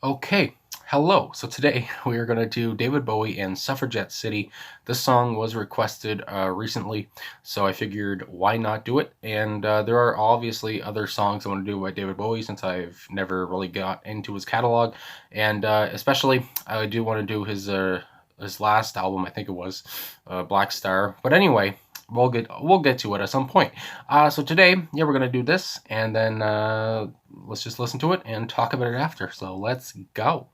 Okay, hello. So today we are going to do David Bowie and Suffragette City. This song was requested recently, so I figured why not do it? And there are obviously other songs I want to do by David Bowie since I've never really got into his catalog, and especially I do want to do his last album. I think it was Black Star. But anyway. We'll get to it at some point. So today, yeah, we're gonna do this, and then let's just listen to it and talk about it after. So let's go.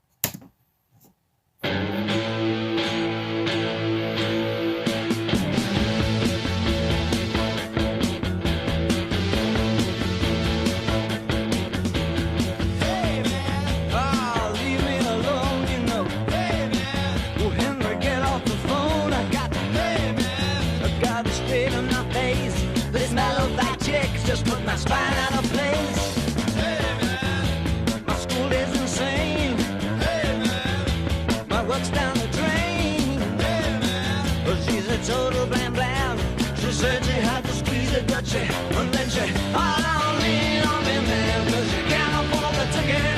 Just put my spine out of place. Hey man, my school is insane. Hey man, my work's down the drain. Hey man, well, she's a total blam blam. She said she had to squeeze the Dutchie, and then she all on me, man, 'cause you can't afford the ticket.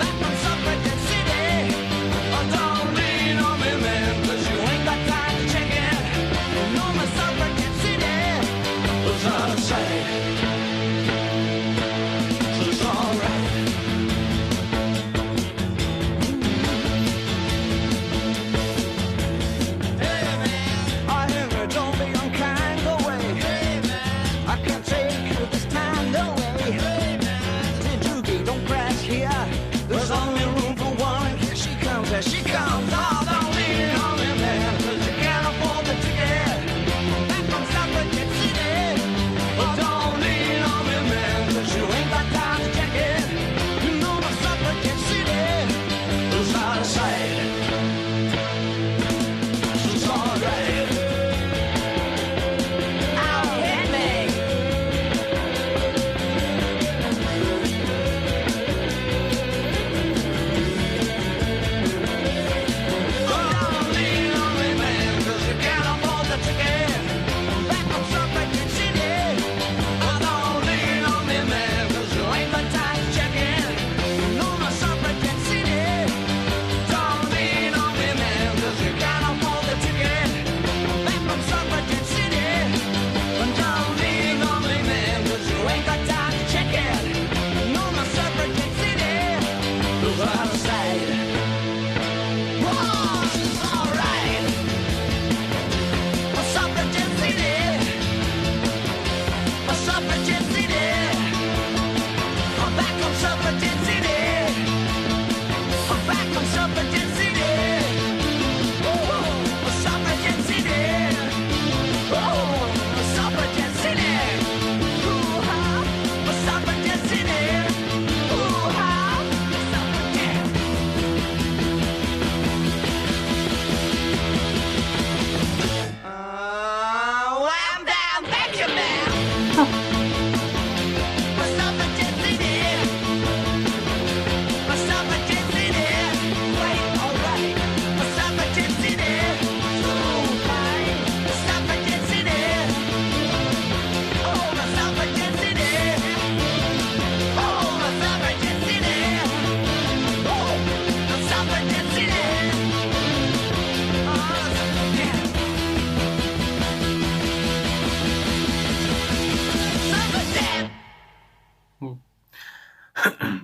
Back from Suffragette City. Oh, don't lean on me, man, 'cause you ain't got time to check it. You know my Suffragette City was out of sight. She comes, oh, don't lean on me, man, 'cause you can't afford the ticket. Back from Suffragette City. Oh, don't lean on me, man, 'cause you ain't got time to check it. You know my Suffragette City is out of sight. She's alright. Oh, hit me.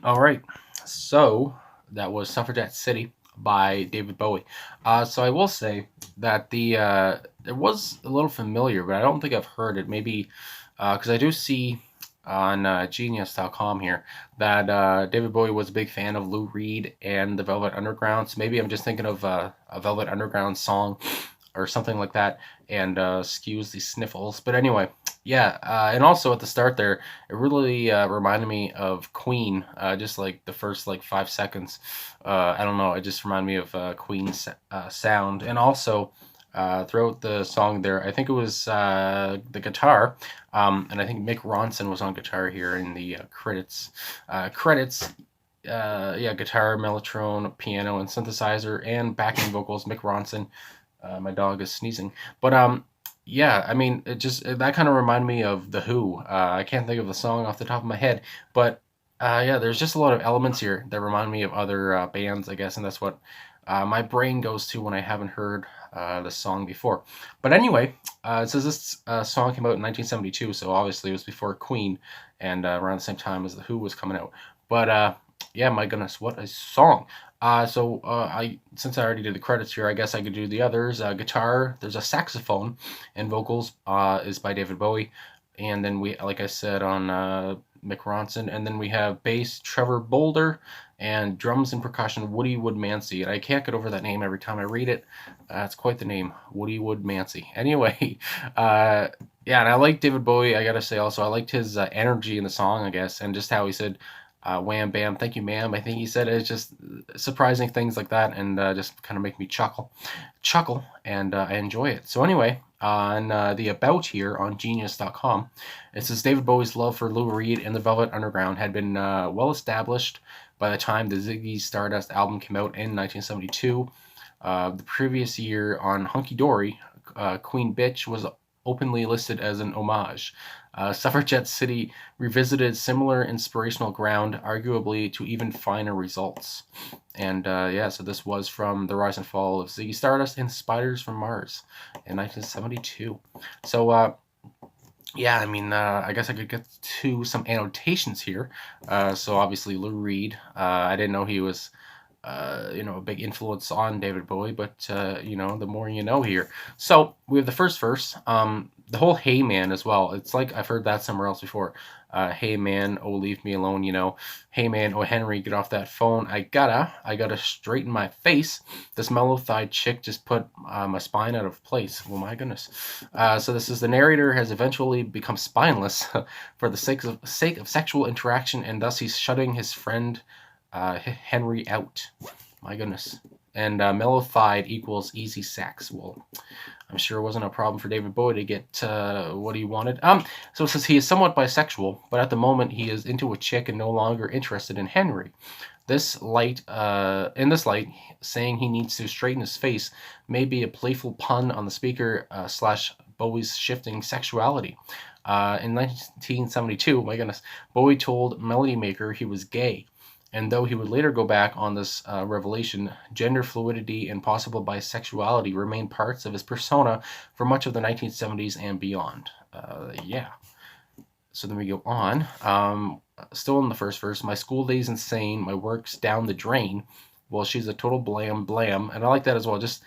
All right, so that was Suffragette City by David Bowie. So I will say that it was a little familiar, but I don't think I've heard it. Maybe because I do see on Genius.com here that David Bowie was a big fan of Lou Reed and the Velvet Underground. So maybe I'm just thinking of a Velvet Underground song or something like that, and skews the sniffles. But anyway, yeah, and also at the start there, it really reminded me of Queen, just like the first like 5 seconds. I don't know, it just reminded me of Queen's sound, and also throughout the song there, I think it was the guitar, and I think Mick Ronson was on guitar here in the credits. Yeah, guitar, mellotron, piano, and synthesizer, and backing vocals. Mick Ronson. My dog is sneezing, but yeah, I mean, that kind of reminded me of The Who. I can't think of the song off the top of my head, but Yeah, there's just a lot of elements here that remind me of other bands, I guess, and that's what my brain goes to when I haven't heard the song before. But anyway, it says this song came out in 1972, so obviously it was before Queen and around the same time as The Who was coming out. But yeah, my goodness, what a song! I since I already did the credits here, I guess I could do the others. Guitar, there's a saxophone, and vocals is by David Bowie, and then we, like I said, on Mick Ronson, and then we have bass Trevor Boulder, and drums and percussion Woody Woodmansey. And I can't get over that name every time I read it. It's quite the name, Woody Woodmansey. Anyway, uh, yeah, and I like David Bowie. I gotta say also, I liked his energy in the song, I guess, and just how he said, "Wham bam, thank you, ma'am." I think he said it's just surprising things like that, and just kind of make me chuckle, and I enjoy it. So anyway, on the about here on Genius.com, it says David Bowie's love for Lou Reed and the Velvet Underground had been well established by the time the Ziggy Stardust album came out in 1972. The previous year on Hunky Dory, Queen Bitch was openly listed as an homage. Suffragette City revisited similar inspirational ground, arguably to even finer results. And yeah, so this was from The Rise and Fall of Ziggy Stardust and Spiders from Mars in 1972. So, yeah, I mean, I guess I could get to some annotations here. So obviously Lou Reed, I didn't know he was, a big influence on David Bowie, but the more you know here. So we have the first verse, the whole "Hey Man" as well. It's like I've heard that somewhere else before. Hey man, oh leave me alone. Hey man, oh Henry, get off that phone. I gotta straighten my face. This mellow-thighed chick just put my spine out of place. Oh my goodness. So this is the narrator has eventually become spineless for the sake of sexual interaction, and thus he's shutting his friend Henry out. My goodness. And mellow-thighed equals easy sex. Well, I'm sure it wasn't a problem for David Bowie to get what he wanted. So it says he is somewhat bisexual, but at the moment he is into a chick and no longer interested in Henry. In this light, saying he needs to straighten his face may be a playful pun on the speaker slash Bowie's shifting sexuality. In 1972, my goodness, Bowie told Melody Maker he was gay. And though he would later go back on this revelation, gender fluidity and possible bisexuality remained parts of his persona for much of the 1970s and beyond. Yeah. So then we go on. Still in the first verse, my school day's insane, my work's down the drain. Well, she's a total blam blam. And I like that as well. Just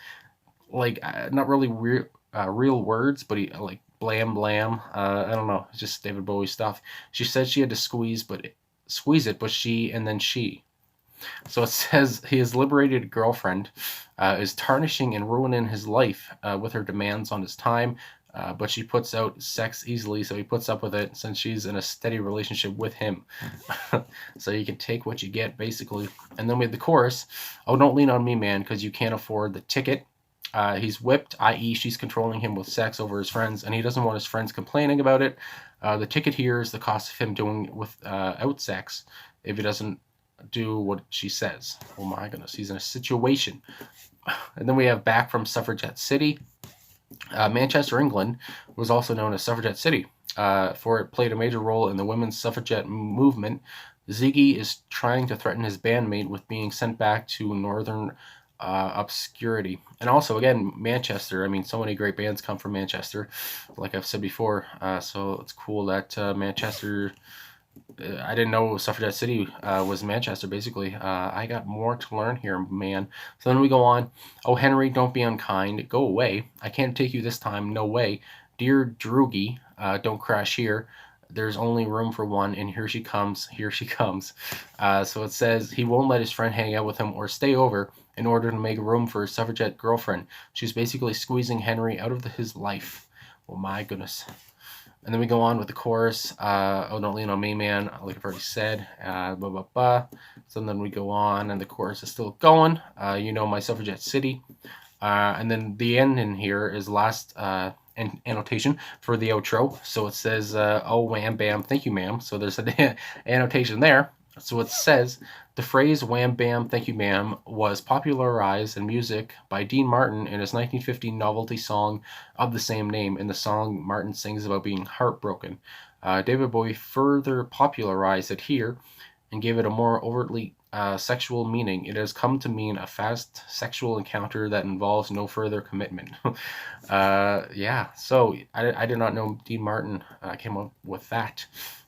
like, not really real words, but he like blam blam. I don't know. It's just David Bowie stuff. She said she had to squeeze it, but she, and then she. So it says his liberated girlfriend is tarnishing and ruining his life with her demands on his time, but she puts out sex easily, so he puts up with it since she's in a steady relationship with him. So you can take what you get, basically. And then we have the chorus, oh, don't lean on me, man, because you can't afford the ticket. He's whipped, i.e. she's controlling him with sex over his friends, and he doesn't want his friends complaining about it. The ticket here is the cost of him doing without sex if he doesn't do what she says. Oh my goodness, he's in a situation. And then we have back from Suffragette City. Manchester, England was also known as Suffragette City, for it played a major role in the women's suffragette movement. Ziggy is trying to threaten his bandmate with being sent back to northern obscurity. And also, again, Manchester. I mean, so many great bands come from Manchester, like I've said before. So it's cool that Manchester. I didn't know Suffragette City was Manchester, basically. I got more to learn here, man. So then we go on. Oh, Henry, don't be unkind. Go away. I can't take you this time. No way. Dear Droogie, don't crash here. There's only room for one, and here she comes. Here she comes. So it says he won't let his friend hang out with him or stay over in order to make room for his suffragette girlfriend. She's basically squeezing Henry out of his life. Oh, my goodness. And then we go on with the chorus. Oh, don't lean on me, man. Like I've already said. Blah, blah, blah. So then we go on, and the chorus is still going. My Suffragette City. And then the end in here is last annotation for the outro. So it says, oh, wham, bam, thank you, ma'am. So there's an annotation there. So it says, the phrase wham, bam, thank you, ma'am was popularized in music by Dean Martin in his 1950 novelty song of the same name. In the song, Martin sings about being heartbroken. David Bowie further popularized it here, and gave it a more overtly sexual meaning. It has come to mean a fast sexual encounter that involves no further commitment. Yeah, so I did not know Dean Martin came up with that.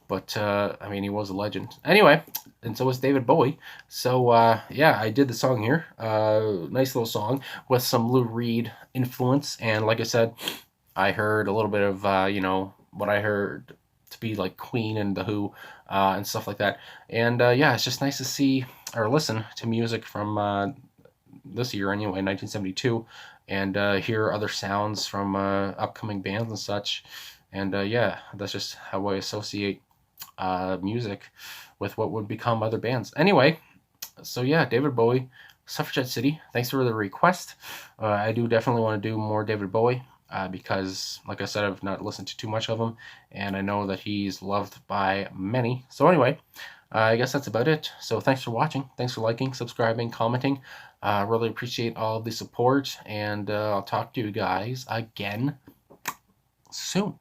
But I mean, he was a legend. Anyway, and so was David Bowie. So yeah, I did the song here. Nice little song with some Lou Reed influence, and like I said, I heard a little bit of what I heard to be like Queen and the Who and stuff like that. And yeah, it's just nice to see or listen to music from this year anyway, 1972, and hear other sounds from upcoming bands and such. And yeah, that's just how I associate music with what would become other bands. Anyway, so yeah, David Bowie, Suffragette City. Thanks for the request. I do definitely want to do more David Bowie because, like I said, I've not listened to too much of him, and I know that he's loved by many. So anyway, I guess that's about it. So thanks for watching. Thanks for liking, subscribing, commenting. Really appreciate all the support, and I'll talk to you guys again soon.